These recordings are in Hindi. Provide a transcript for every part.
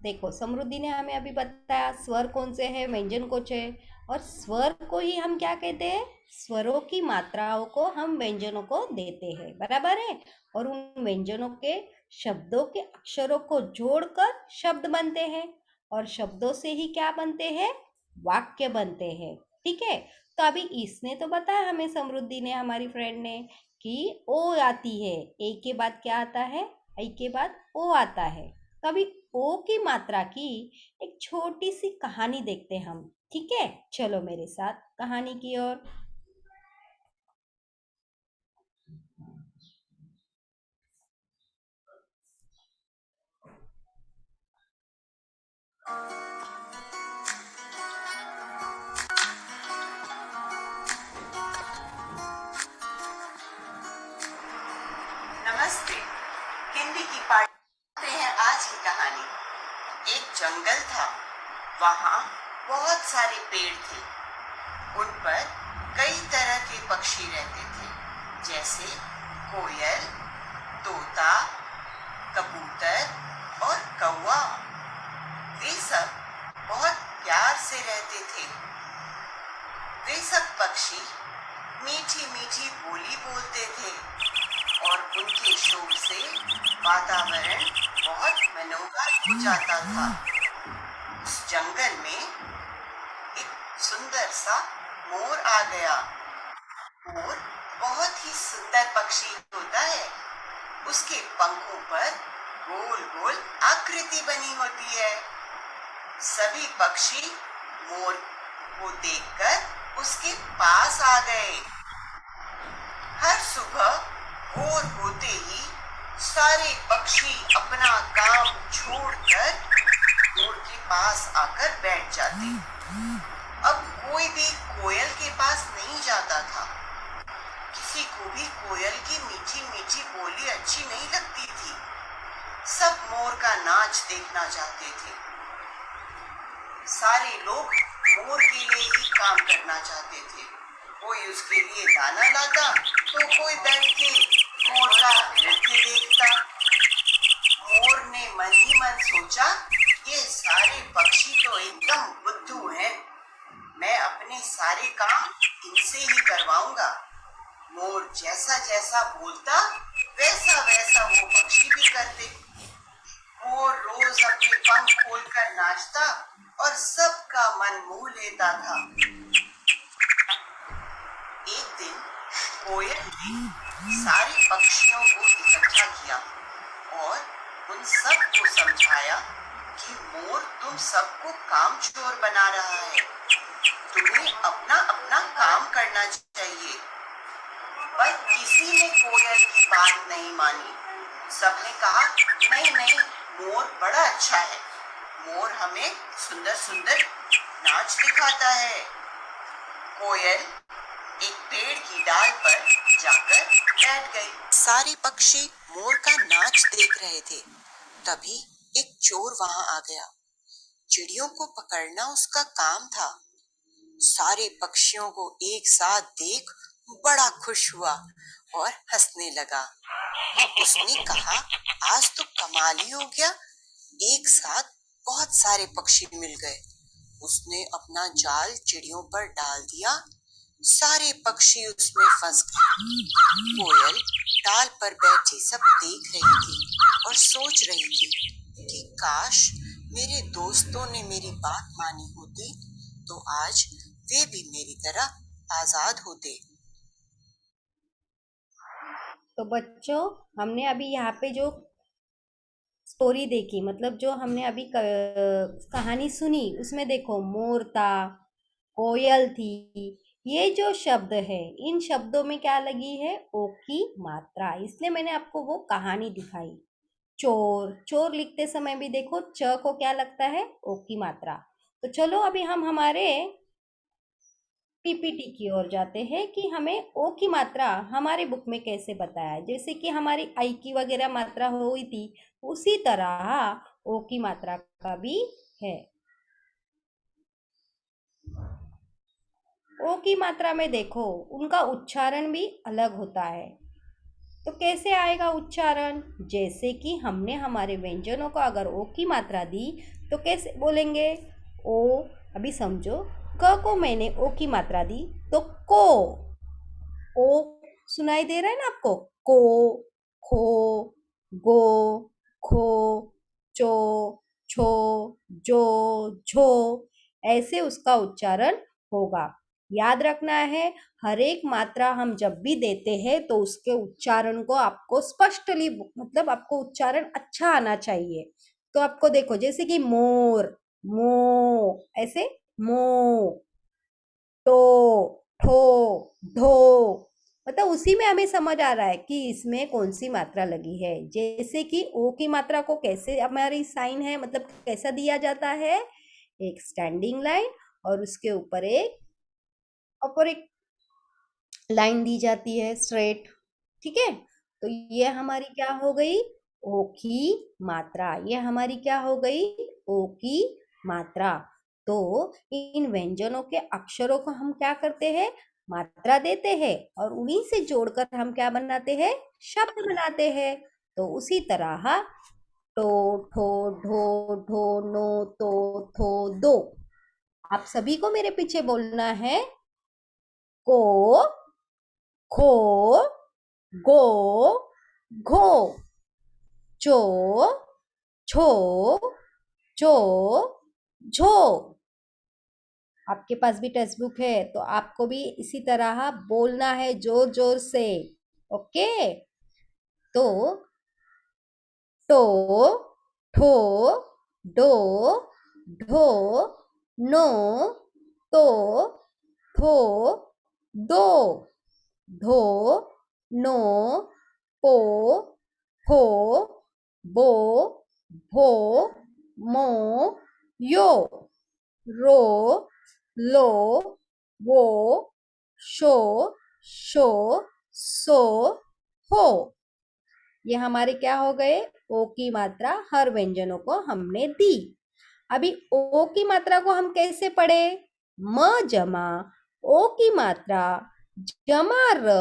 देखो, समृद्धि ने हमें अभी बताया स्वर कौन से हैं, व्यंजन कौन से हैं, और स्वर को ही हम क्या कहते हैं, स्वरों की मात्राओं को हम व्यंजनों को देते हैं, बराबर है। और उन व्यंजनों के शब्दों के अक्षरों को जोड़कर शब्द बनते हैं, और शब्दों से ही क्या बनते हैं, वाक्य बनते हैं। ठीक है। तो अभी इसने तो बताया हमें, समृद्धि ने, हमारी फ्रेंड ने, कि ओ आती है, ए के बाद क्या आता है, आई के बाद ओ आता है। तो अभी ओ की मात्रा की एक छोटी सी कहानी देखते हैं हम। ठीक है, चलो मेरे साथ कहानी की ओर। नमस्ते। हिंदी की पढ़ते हैं आज की कहानी। एक जंगल था, वहाँ बहुत सारे पेड़ थे। उन पर कई तरह के पक्षी रहते थे, जैसे कोयल, तोता, कबूतर और कौवा। वे सब बहुत प्यार से रहते थे। वे सब पक्षी मीठी मीठी बोली बोलते थे और उनके शोर से वातावरण बहुत मनोहर हो जाता था। उस जंगल में एक सुंदर सा मोर आ गया। मोर बहुत ही सुंदर पक्षी होता है। उसके पंखों पर गोल गोल आकृति बनी होती है। सभी पक्षी मोर को देखकर उसके पास आ गए। हर सुबह भोर होते ही सारे पक्षी अपना काम छोड़कर मोर के पास आकर बैठ जाते। अब कोई भी कोयल के पास नहीं जाता था। किसी को भी कोयल की मीठी मीठी बोली अच्छी नहीं लगती थी। सब मोर का नाच देखना चाहते थे। सारे लोग मोर के लिए ही काम करना चाहते थे। कोई उसके लिए दाना लाता तो कोई बैठ के मोर का नृत्य देखता। मोर ने मन ही मन सोचा, ये सारे पक्षी तो एकदम बुद्धू हैं। मैं अपने सारे काम इनसे ही करवाऊंगा। मोर जैसा जैसा बोलता वैसा वैसा वो पक्षी भी करते। मोर रोज अपने पंख खोलकर नाचता और सबका मन मोह लेता था। एक दिन कोयल ने सारे पक्षियों को इकट्ठा किया और उन सबको समझाया कि मोर तुम सबको काम चोर बना रहा है। तुम्हें अपना अपना काम करना चाहिए। पर किसी ने कोयल की बात नहीं मानी। सबने कहा, नहीं नहीं, मोर बड़ा अच्छा है। मोर हमें सुंदर सुंदर नाच दिखाता है। कोयल एक पेड़ की डाल पर जाकर बैठ गई। सारे पक्षी मोर का नाच देख रहे थे। तभी एक चोर वहां आ गया। चिड़ियों को पकड़ना उसका काम था। सारे पक्षियों को एक साथ देख बड़ा खुश हुआ और हंसने लगा। उसने कहा, आज तो कमाल ही हो गया, एक साथ बहुत सारे पक्षी मिल गए। उसने अपना जाल चिड़ियों पर डाल दिया। सारे पक्षी उसमें फंस गए। कोयल डाल पर बैठी सब देख रही थी और सोच रही थी कि काश मेरे दोस्तों ने मेरी बात मानी होती तो आज वे भी मेरी तरह आजाद होते। तो बच्चों, हमने अभी यहाँ पे जो स्टोरी देखी, मतलब जो हमने अभी कहानी सुनी, उसमें देखो, मोर था, कोयल थी। ये जो शब्द है, इन शब्दों में क्या लगी है, ओ की मात्रा, इसलिए मैंने आपको वो कहानी दिखाई। चोर, चोर लिखते समय भी देखो, च को क्या लगता है, ओ की मात्रा। तो चलो अभी हम हमारे पीपीटी की ओर जाते हैं कि हमें ओ की मात्रा हमारे बुक में कैसे बताया है। जैसे कि हमारी आई की वगैरह मात्रा हुई थी, उसी तरह ओ की मात्रा का भी है। ओ की मात्रा में देखो, उनका उच्चारण भी अलग होता है। तो कैसे आएगा उच्चारण? जैसे कि हमने हमारे व्यंजनों को अगर ओ की मात्रा दी तो कैसे बोलेंगे? ओ, अभी समझो, क को मैंने ओ की मात्रा दी तो को, ओ सुनाई दे रहा है ना आपको? को, खो, गो, खो, चो, छो, जो, झो, ऐसे उसका उच्चारण होगा। याद रखना है, हर एक मात्रा हम जब भी देते हैं तो उसके उच्चारण को आपको स्पष्टली, मतलब आपको उच्चारण अच्छा आना चाहिए। तो आपको देखो, जैसे कि मोर, मो, ऐसे मो, टो, ठो, ढो, मतलब उसी में हमें समझ आ रहा है कि इसमें कौन सी मात्रा लगी है। जैसे कि ओ की मात्रा को कैसे हमारी साइन है, मतलब कैसा दिया जाता है? एक स्टैंडिंग लाइन और उसके ऊपर एक लाइन दी जाती है स्ट्रेट। ठीक है, तो ये हमारी क्या हो गई? ओ की मात्रा। ये हमारी क्या हो गई? ओ की मात्रा। तो इन व्यंजनों के अक्षरों को हम क्या करते हैं? मात्रा देते हैं और उन्हीं से जोड़कर हम क्या बनाते हैं? शब्द बनाते हैं। तो उसी तरह टो, ठो, ढो, ढो, नो, तो, थो, दो। आप सभी को मेरे पीछे बोलना है। को, खो, गो, घो, चो, छो, चो, झो। आपके पास भी टेक्स्ट बुक है तो आपको भी इसी तरह बोलना है, जोर जोर से। ओके, तो टो, ठो, डो, ढो, नो, तो, थो, दो, ढो, नो, पो, फो, बो, भो, मो, यो, रो, लो, वो, शो, शो, सो, हो। ये हमारे क्या हो गए? ओ की मात्रा हर व्यंजनों को हमने दी। अभी ओ की मात्रा को हम कैसे पढ़े? म जमा ओ की मात्रा जमा र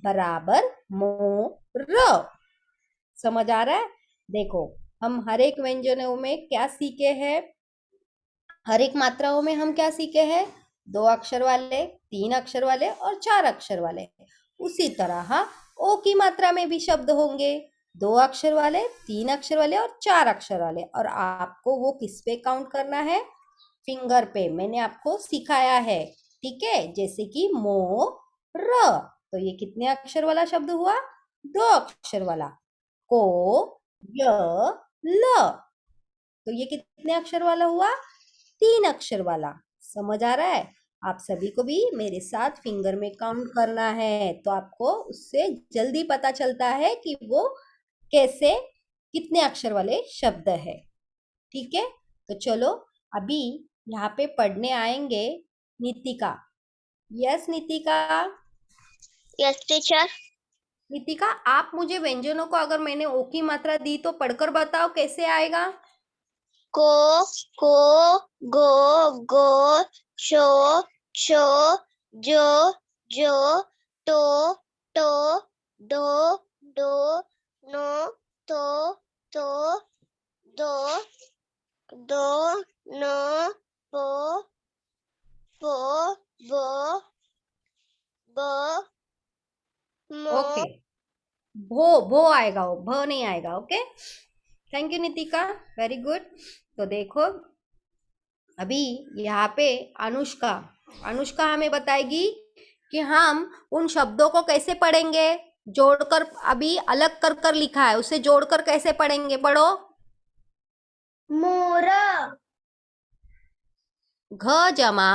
बराबर मो र। समझ आ रहा है? देखो, हम हर एक व्यंजनों में क्या सीखे हैं? हर एक मात्राओं में हम क्या सीखे हैं? 2 अक्षर वाले, 3 अक्षर वाले और 4 अक्षर वाले। उसी तरह ओ की मात्रा में भी शब्द होंगे, 2 अक्षर वाले, 3 अक्षर वाले और 4 अक्षर वाले। और आपको वो किस पे काउंट करना है? फिंगर पे। मैंने आपको सिखाया है। ठीक है, जैसे कि मो र, तो ये कितने अक्षर वाला शब्द हुआ? 2 अक्षर वाला। को, य, ल, तो ये कितने अक्षर वाला हुआ? 3 अक्षर वाला। समझ आ रहा है? आप सभी को भी मेरे साथ फिंगर में काउंट करना है, तो आपको उससे जल्दी पता चलता है कि वो कैसे, कितने अक्षर वाले शब्द है। ठीक है, तो चलो अभी यहाँ पे पढ़ने आएंगे Nitika. Yes Nitika. Yes teacher. Nitika, आप मुझे व्यंजनों को अगर मैंने ओ की मात्रा दी तो पढ़कर बताओ कैसे आएगा? को, गो, गो, शो, शो, जो, जो, टो, टो, डो, डो, नो, तो, दो, दो, नो, पो, पो, बो, बो, मो। ओके, भो आएगा, वो भ नहीं आएगा। Okay, thank you Nitika, very good. तो देखो, अभी यहाँ पे अनुष्का अनुष्का हमें बताएगी कि हम उन शब्दों को कैसे पढ़ेंगे। जोड़कर, अभी अलग कर कर लिखा है, उसे जोड़कर कैसे पढ़ेंगे? पढ़ो। मोरा, घ जमा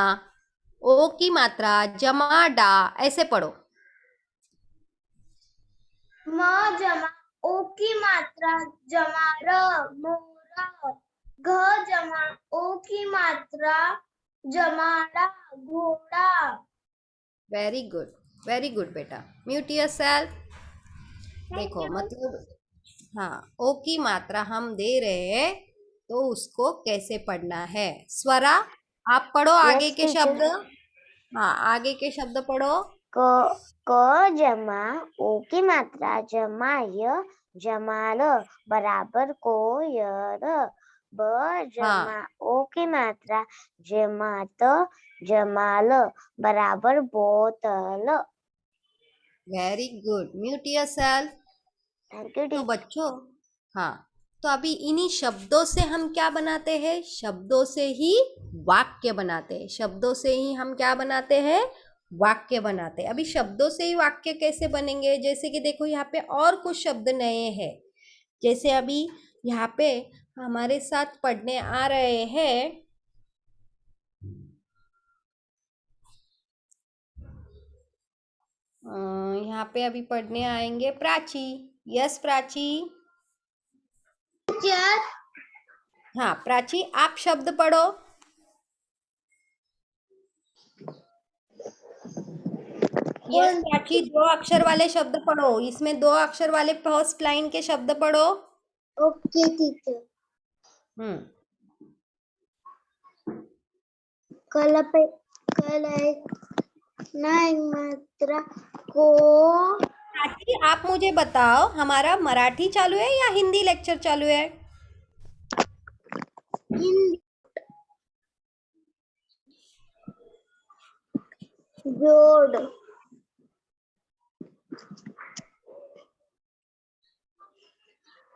ओ की मात्रा जमा डा, ऐसे पढ़ो। म जमा ओ की मात्रा जमा र, मोरा। घ जमा ओ की मात्रा जमाड़ा, घोड़ा। वेरी गुड बेटा, म्यूट योरसेल्फ। थैंक देखो, यू। मतलब हाँ, ओ की मात्रा हम दे रहे हैं तो उसको कैसे पढ़ना है। स्वरा, आप पढ़ो आगे यस के शब्द। टीचर। हाँ, आगे के शब्द पढ़ो। क जमा ओ की मात्रा जमा य जमा ल बराबर को य र। ब जमा हाँ, ओ की मात्रा जमा त जमा ल बराबर बोतल। Very good. Mute yourself. Thank you तो टीचर। बच्चों, हाँ, तो अभी इन्हीं शब्दों से हम क्या बनाते हैं? शब्दों से ही वाक्य बनाते हैं। शब्दों से ही हम क्या बनाते हैं? वाक्य बनाते हैं। अभी शब्दों से ही वाक्य कैसे बनेंगे? जैसे कि देखो यहाँ पे और कुछ शब्द नए हैं। जैसे अभी यहाँ पे हमारे साथ पढ़ने आ रहे हैं, यहाँ पे अभी पढ़ने आएंगे प्राची। यस प्राची। टीचर हाँ प्राची, आप शब्द पढ़ो। यस कौन? प्राची, 2 अक्षर वाले शब्द पढ़ो। इसमें 2 अक्षर वाले फर्स्ट लाइन के शब्द पढ़ो। Okay teacher. हम्म। कल पे कल एक नई मात्रा को प्राची, आप मुझे बताओ, हमारा मराठी चालू है या हिंदी लेक्चर चालू है? हिंदी जोड़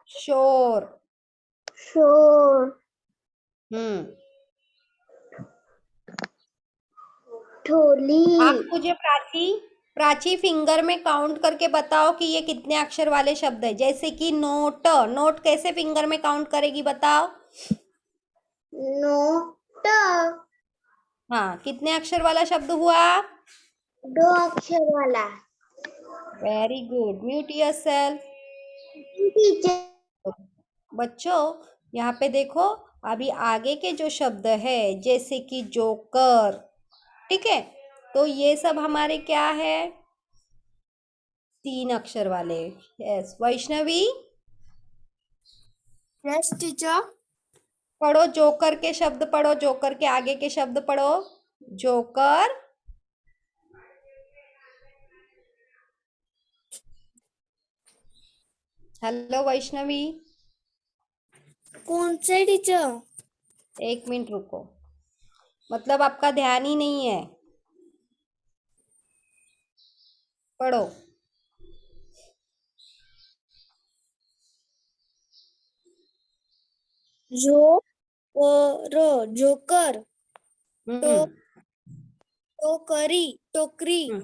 शोर। शोर हम्म। ढोली आप मुझे प्राची प्राची फिंगर में काउंट करके बताओ कि ये कितने अक्षर वाले शब्द है। जैसे कि नोट, नोट कैसे फिंगर में काउंट करेगी बताओ? नोट हाँ, कितने अक्षर वाला शब्द हुआ? 2 अक्षर वाला। Very good. Mute yourself. Teacher बच्चों, यहाँ पे देखो, अभी आगे के जो शब्द है जैसे कि जोकर, ठीक है, तो ये सब हमारे क्या है? 3 अक्षर वाले। Yes Vaishnavi, yes teacher. पढ़ो जोकर के शब्द पढ़ो। जोकर के आगे के शब्द पढ़ो। जोकर। हेलो वैष्णवी, कौन से टीचर? 1 मिनट रुको। मतलब आपका ध्यान ही नहीं है। पढ़ो। जो रो जोकर तो हम्म। टोकरी टोकरी हम्म।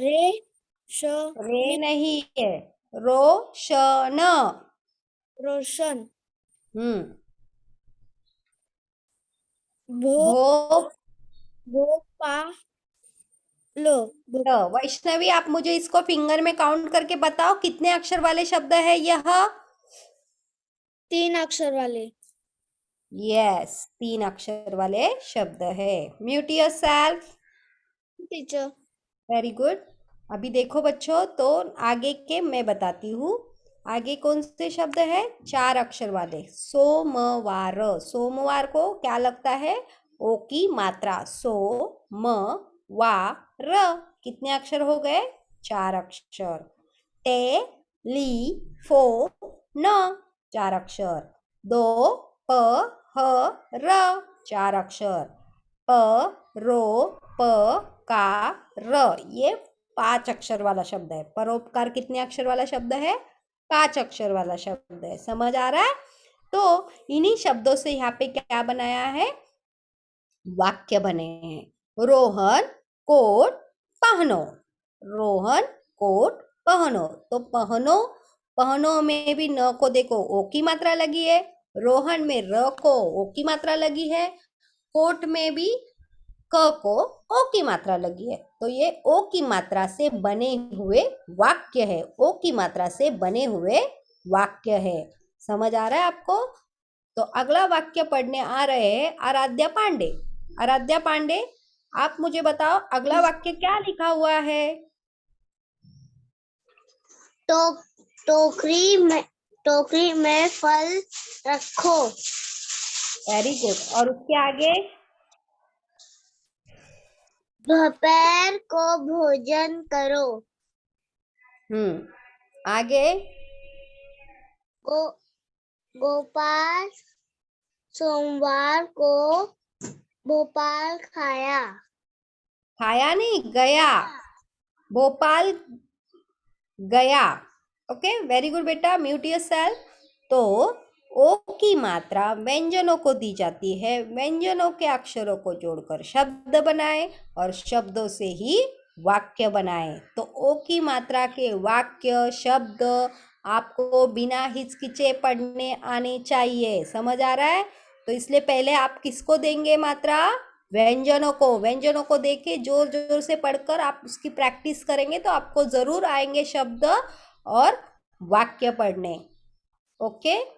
रे श रे नहीं है, रोशन। रोशन हम्म। भो भो भोपा लो तो वैष्णवी, आप मुझे इसको फिंगर में काउंट करके बताओ कितने अक्षर वाले शब्द है यह? 3 अक्षर वाले। यस, 3 अक्षर वाले शब्द है। Mute yourself. Teacher very good. अभी देखो बच्चों, तो आगे के मैं बताती हूँ। आगे कौन से शब्द है? 4 अक्षर वाले। सोमवार। सोमवार को क्या लगता है? ओ की मात्रा। सो म वा र। कितने अक्षर हो गए? 4 अक्षर। टे ली फो न, 4 अक्षर। दो प ह र, 4 अक्षर। प रो प का र, ये 5 अक्षर वाला शब्द है। परोपकार कितने अक्षर वाला शब्द है? 5 अक्षर वाला शब्द है। समझ आ रहा है? तो इन्हीं शब्दों से यहाँ पे क्या बनाया है? वाक्य बने हैं। रोहन कोट पहनो। रोहन कोट पहनो। तो पहनो, पहनो में भी न को देखो ओ की मात्रा लगी है। रोहन में र को ओ की मात्रा लगी है। कोट में भी क को ओ की मात्रा लगी है। तो ये ओ की मात्रा से बने हुए वाक्य है। ओ की मात्रा से बने हुए वाक्य है। समझ आ रहा है आपको? तो अगला वाक्य पढ़ने आ रहे हैं आराध्या पांडे। आराध्या पांडे, आप मुझे बताओ अगला वाक्य क्या लिखा हुआ है? तो टोकरी में फल रखो। Very good. और उसके आगे? दोपहर को भोजन करो। आगे। गो गोपाल सोमवार को भोपाल खाया। खाया नहीं, गया। भोपाल गया। ओके, वेरी गुड बेटा, म्यूट योरसेल्फ। तो ओ की मात्रा व्यंजनों को दी जाती है, व्यंजनों के अक्षरों को जोड़कर शब्द बनाए और शब्दों से ही वाक्य बनाए। तो ओ की मात्रा के वाक्य शब्द आपको बिना हिचकिचे पढ़ने आने चाहिए। समझ आ रहा है? तो इसलिए पहले आप किसको देंगे मात्रा? व्यंजनों को। व्यंजनों को देके जोर जोर से पढ़कर आप उसकी प्रैक्टिस करेंगे तो आपको जरूर आएंगे शब्द और वाक्य पढ़ने। ओके।